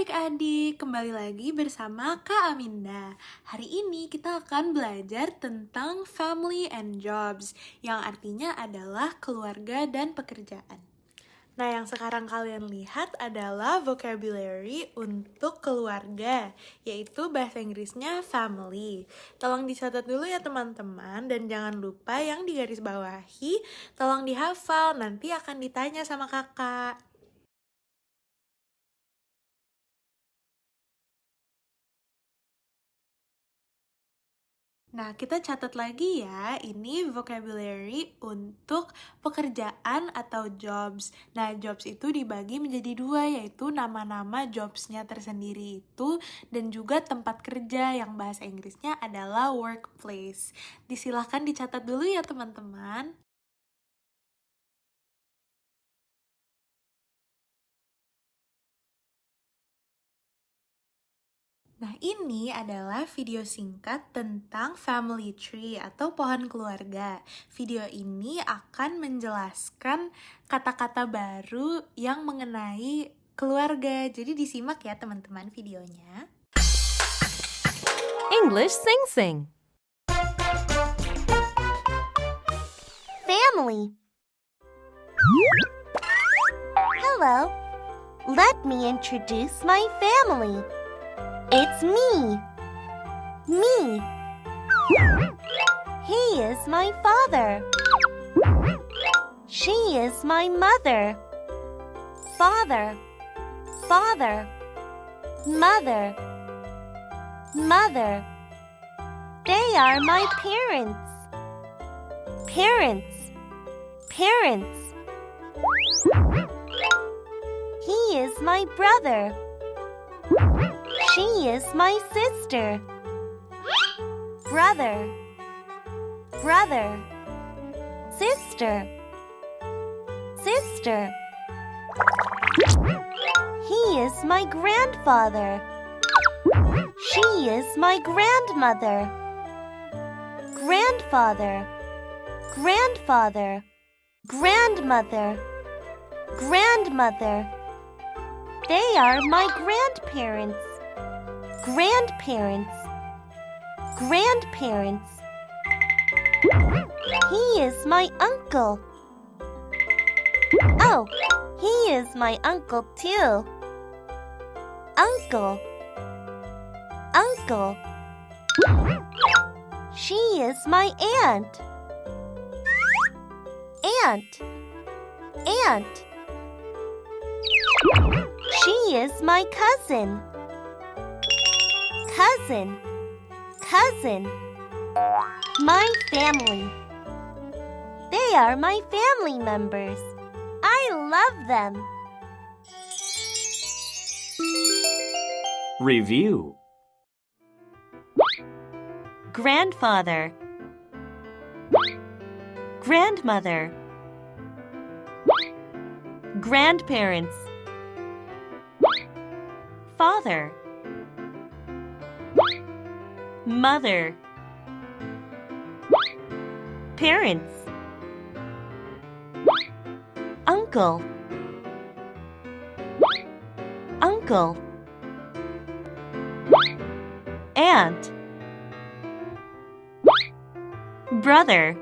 adik-adik, kembali lagi bersama Kak Aminda. Hari ini kita akan belajar tentang family and jobs, yang artinya adalah keluarga dan pekerjaan. Nah, yang sekarang kalian lihat adalah vocabulary untuk keluarga, yaitu bahasa Inggrisnya family. Tolong dicatat dulu ya teman-teman, dan jangan lupa yang digarisbawahi, tolong dihafal, nanti akan ditanya sama kakak. Nah, kita catat lagi ya, ini vocabulary untuk pekerjaan atau jobs. Nah, jobs itu dibagi menjadi dua, yaitu nama-nama jobsnya tersendiri itu, dan juga tempat kerja yang bahasa Inggrisnya adalah workplace. Disilahkan dicatat dulu ya teman-teman. Nah, ini adalah video singkat tentang family tree atau pohon keluarga. Video ini akan menjelaskan kata-kata baru yang mengenai keluarga. Jadi disimak ya teman-teman videonya. English Sing Sing. Family. Hello. Let me introduce my family. It's me. Me. He is my father. She is my mother. Father. Father. Mother. Mother. They are my parents. Parents. Parents. He is my brother. She is my sister. Brother. Brother. Sister. Sister. He is my grandfather. She is my grandmother. Grandfather. Grandfather. Grandmother. Grandmother. They are my grandparents. Grandparents. Grandparents. He is my uncle. Oh, he is my uncle too. Uncle. Uncle. She is my aunt. Aunt. Aunt. She is my cousin. Cousin. Cousin. My family. They are my family members. I love them. Review. Grandfather. Grandmother. Grandparents. Father. Mother. Parents. Uncle. Uncle. Aunt. Brother.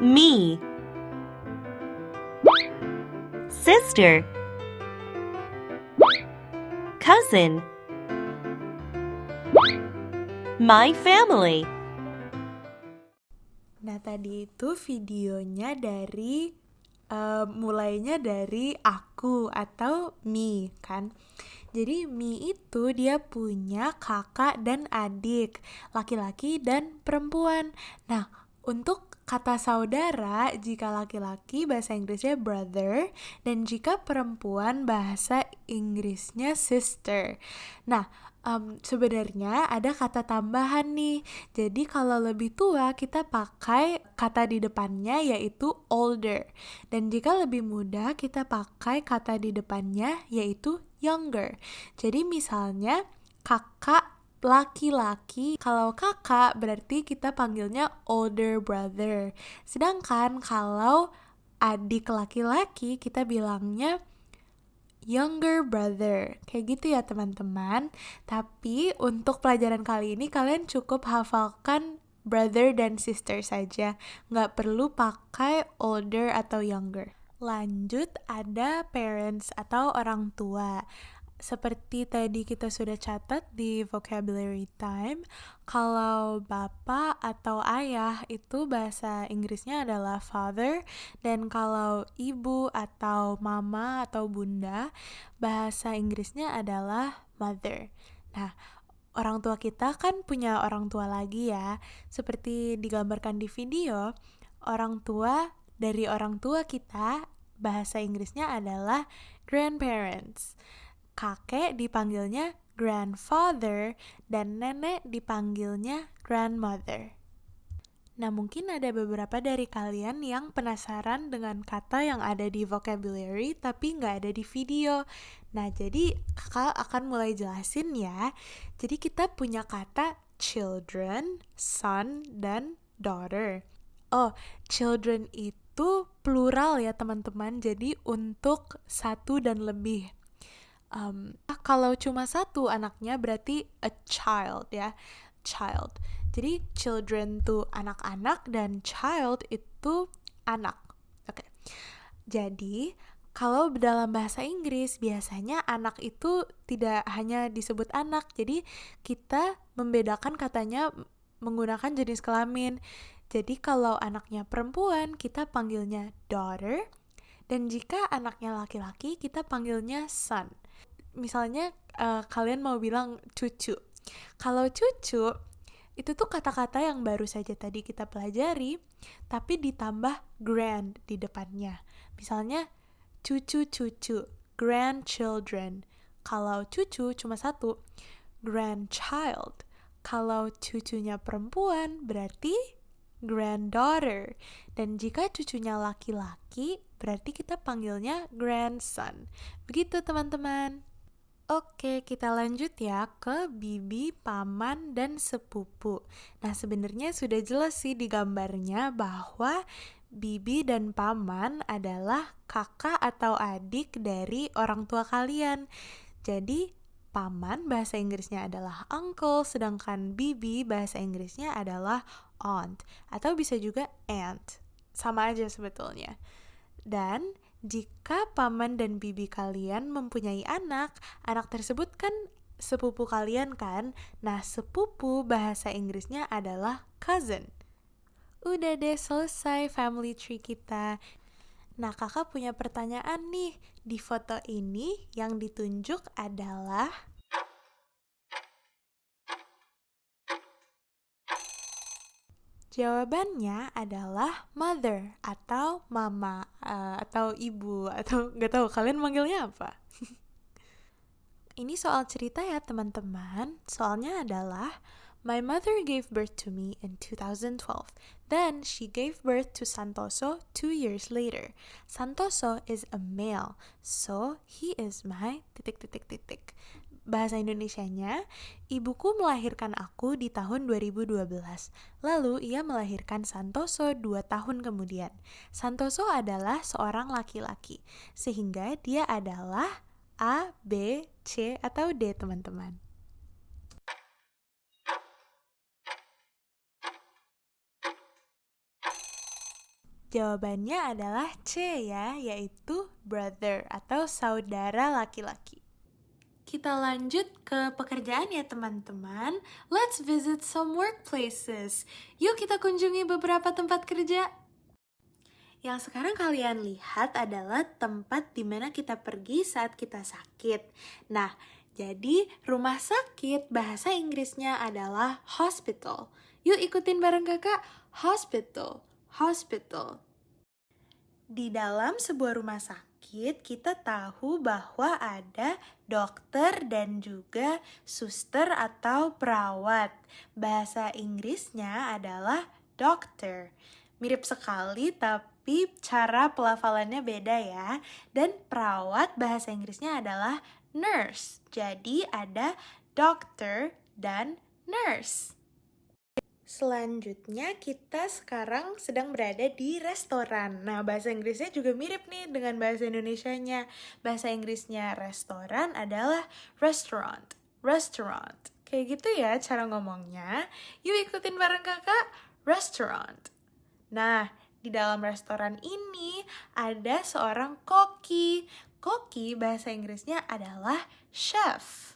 Me. Sister. Cousin. My family. Nah, tadi itu videonya dari mulainya dari aku atau me kan. Jadi me itu dia punya kakak dan adik, laki-laki dan perempuan. Nah, untuk kata saudara, jika laki-laki bahasa Inggrisnya brother, dan jika perempuan bahasa Inggrisnya sister. Nah, sebenarnya ada kata tambahan nih. Jadi kalau lebih tua kita pakai kata di depannya yaitu older. Dan jika lebih muda kita pakai kata di depannya yaitu younger. Jadi misalnya kakak laki-laki, kalau kakak berarti kita panggilnya older brother. Sedangkan kalau adik laki-laki kita bilangnya younger brother. Kayak gitu ya teman-teman. Tapi untuk pelajaran kali ini kalian cukup hafalkan brother dan sister saja. Nggak perlu pakai older atau younger. Lanjut, ada parents atau orang tua. Seperti tadi kita sudah catat di vocabulary time, kalau bapak atau ayah itu bahasa Inggrisnya adalah father, dan kalau ibu atau mama atau bunda, bahasa Inggrisnya adalah mother. Nah, orang tua kita kan punya orang tua lagi ya, seperti digambarkan di video, orang tua dari orang tua kita, bahasa Inggrisnya adalah grandparents. Kakek dipanggilnya grandfather dan nenek dipanggilnya grandmother. Nah, mungkin ada beberapa dari kalian yang penasaran dengan kata yang ada di vocabulary tapi nggak ada di video. Nah, jadi kakak akan mulai jelasin ya. Jadi kita punya kata children, son, dan daughter. Oh, children itu plural ya teman-teman, jadi untuk satu dan lebih. Kalau cuma satu anaknya berarti a child ya, child. Jadi children tuh anak-anak dan child itu anak. Oke. Jadi kalau dalam bahasa Inggris biasanya anak itu tidak hanya disebut anak. Jadi kita membedakan katanya menggunakan jenis kelamin. Jadi kalau anaknya perempuan kita panggilnya daughter, dan jika anaknya laki-laki kita panggilnya son. Misalnya kalian mau bilang cucu. Kalau cucu itu tuh kata-kata yang baru saja tadi kita pelajari, tapi ditambah grand di depannya. Misalnya cucu-cucu, grandchildren. Kalau cucu cuma satu, grandchild. Kalau cucunya perempuan berarti granddaughter. Dan jika cucunya laki-laki, berarti kita panggilnya grandson. Begitu teman-teman. Oke, kita lanjut ya ke bibi, paman, dan sepupu. Nah, sebenarnya sudah jelas sih di gambarnya bahwa bibi dan paman adalah kakak atau adik dari orang tua kalian. Jadi, paman bahasa Inggrisnya adalah uncle, sedangkan bibi bahasa Inggrisnya adalah aunt, atau bisa juga aunt. Sama aja sebetulnya. Dan jika paman dan bibi kalian mempunyai anak tersebut kan sepupu kalian kan? Nah, sepupu bahasa Inggrisnya adalah cousin. Udah deh, selesai family tree kita. Nah, kakak punya pertanyaan nih. Di foto ini yang ditunjuk adalah jawabannya adalah mother atau mama atau ibu atau nggak tahu kalian manggilnya apa. Ini soal cerita ya teman-teman. Soalnya adalah my mother gave birth to me in 2012. Then she gave birth to Santoso 2 years later. Santoso is a male, so he is my titik. Bahasa Indonesianya, ibuku melahirkan aku di tahun 2012. Lalu ia melahirkan Santoso 2 tahun kemudian. Santoso adalah seorang laki-laki, sehingga dia adalah A, B, C, atau D teman-teman. Jawabannya adalah C ya, yaitu brother atau saudara laki-laki. Kita lanjut ke pekerjaan ya teman-teman. Let's visit some workplaces. Yuk kita kunjungi beberapa tempat kerja. Yang sekarang kalian lihat adalah tempat di mana kita pergi saat kita sakit. Nah, jadi rumah sakit bahasa Inggrisnya adalah hospital. Yuk ikutin bareng kakak. Hospital, hospital. Di dalam sebuah rumah sakit, kita tahu bahwa ada dokter dan juga suster atau perawat. Bahasa Inggrisnya adalah doctor. Mirip sekali, tapi cara pelafalannya beda ya. Dan perawat bahasa Inggrisnya adalah nurse. Jadi ada doctor dan nurse. Selanjutnya kita sekarang sedang berada di restoran. Nah, bahasa Inggrisnya juga mirip nih dengan bahasa Indonesianya. Bahasa Inggrisnya restoran adalah restaurant. Restaurant. Kayak gitu ya cara ngomongnya. Yuk ikutin bareng kakak. Restaurant. Nah, di dalam restoran ini ada seorang koki. Koki bahasa Inggrisnya adalah chef.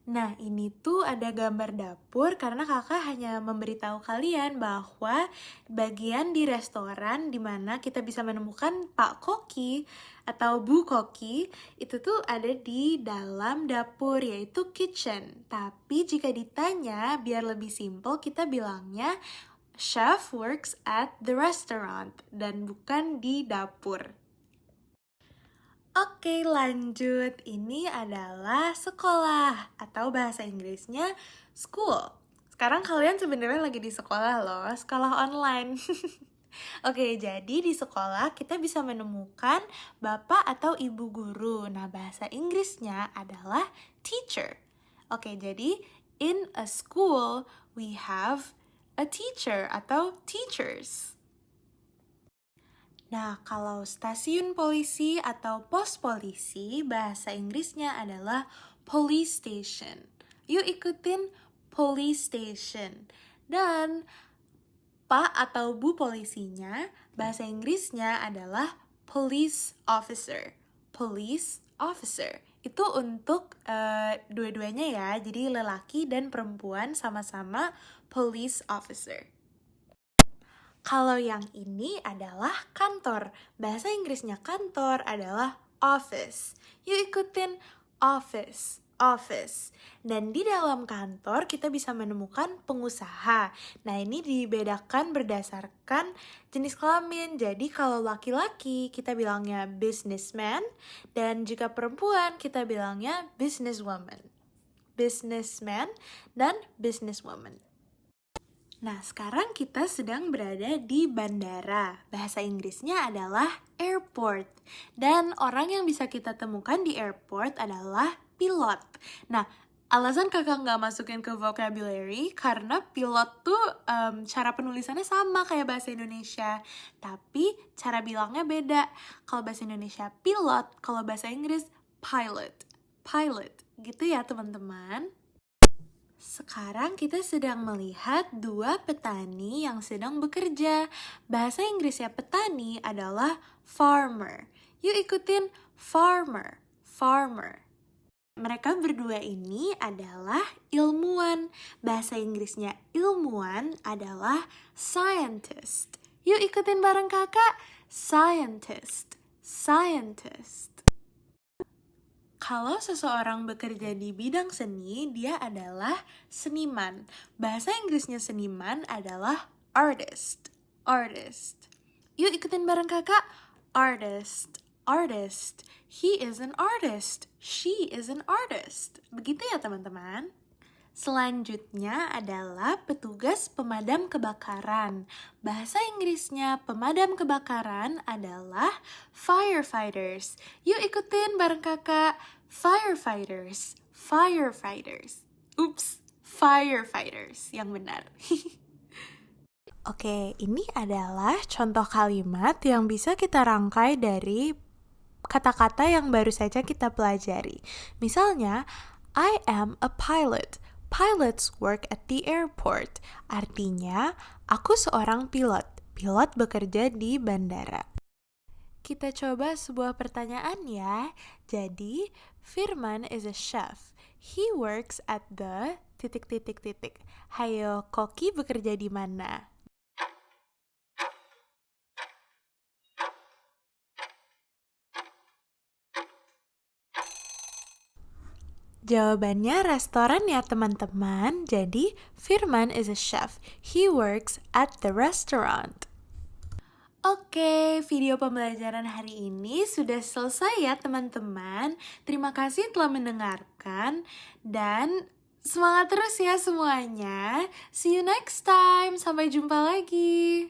Nah, ini tuh ada gambar dapur karena kakak hanya memberitahu kalian bahwa bagian di restoran di mana kita bisa menemukan Pak Koki atau Bu Koki itu tuh ada di dalam dapur yaitu kitchen. Tapi jika ditanya biar lebih simple kita bilangnya chef works at the restaurant dan bukan di dapur. Oke, lanjut. Ini adalah sekolah atau bahasa Inggrisnya school. Sekarang kalian sebenarnya lagi di sekolah loh, sekolah online. Oke, jadi di sekolah kita bisa menemukan bapak atau ibu guru. Nah, bahasa Inggrisnya adalah teacher. Oke, jadi in a school we have a teacher atau teachers. Nah, kalau stasiun polisi atau pos polisi, bahasa Inggrisnya adalah police station. Yuk ikutin police station. Dan Pak atau Bu polisinya, bahasa Inggrisnya adalah police officer. Police officer. Itu untuk dua-duanya ya, jadi lelaki dan perempuan sama-sama police officer. Kalau yang ini adalah kantor. Bahasa Inggrisnya kantor adalah office. Yuk ikutin office, office. Dan di dalam kantor kita bisa menemukan pengusaha. Nah, ini dibedakan berdasarkan jenis kelamin. Jadi kalau laki-laki kita bilangnya businessman dan jika perempuan kita bilangnya businesswoman. Businessman dan businesswoman. Nah, sekarang kita sedang berada di bandara. Bahasa Inggrisnya adalah airport. Dan orang yang bisa kita temukan di airport adalah pilot. Nah, alasan kakak nggak masukin ke vocabulary karena pilot tuh cara penulisannya sama kayak bahasa Indonesia. Tapi cara bilangnya beda. Kalau bahasa Indonesia pilot, kalau bahasa Inggris pilot. Pilot. Gitu ya teman-teman. Sekarang kita sedang melihat dua petani yang sedang bekerja. Bahasa Inggrisnya petani adalah farmer. Yuk ikutin farmer, farmer. Mereka berdua ini adalah ilmuwan. Bahasa Inggrisnya ilmuwan adalah scientist. Yuk ikutin bareng kakak, scientist, scientist. Kalau seseorang bekerja di bidang seni, dia adalah seniman. Bahasa Inggrisnya seniman adalah artist. Artist. Yuk ikutin bareng kakak. Artist. Artist. He is an artist. She is an artist. Begitu ya teman-teman. Selanjutnya adalah petugas pemadam kebakaran. Bahasa Inggrisnya pemadam kebakaran adalah firefighters. Yuk ikutin bareng kakak. Firefighters. Firefighters. Oops, firefighters. Yang benar. Oke, ini adalah contoh kalimat yang bisa kita rangkai dari kata-kata yang baru saja kita pelajari. Misalnya, I am a pilot. Pilots work at the airport. Artinya, aku seorang pilot. Pilot bekerja di bandara. Kita coba sebuah pertanyaan ya. Jadi, Firman is a chef. He works at the... Hayo, Koki bekerja di mana? Jawabannya restoran ya teman-teman. Jadi Firman is a chef. He works at the restaurant. Oke, video pembelajaran hari ini sudah selesai ya teman-teman. Terima kasih telah mendengarkan dan semangat terus ya semuanya. See you next time. Sampai jumpa lagi.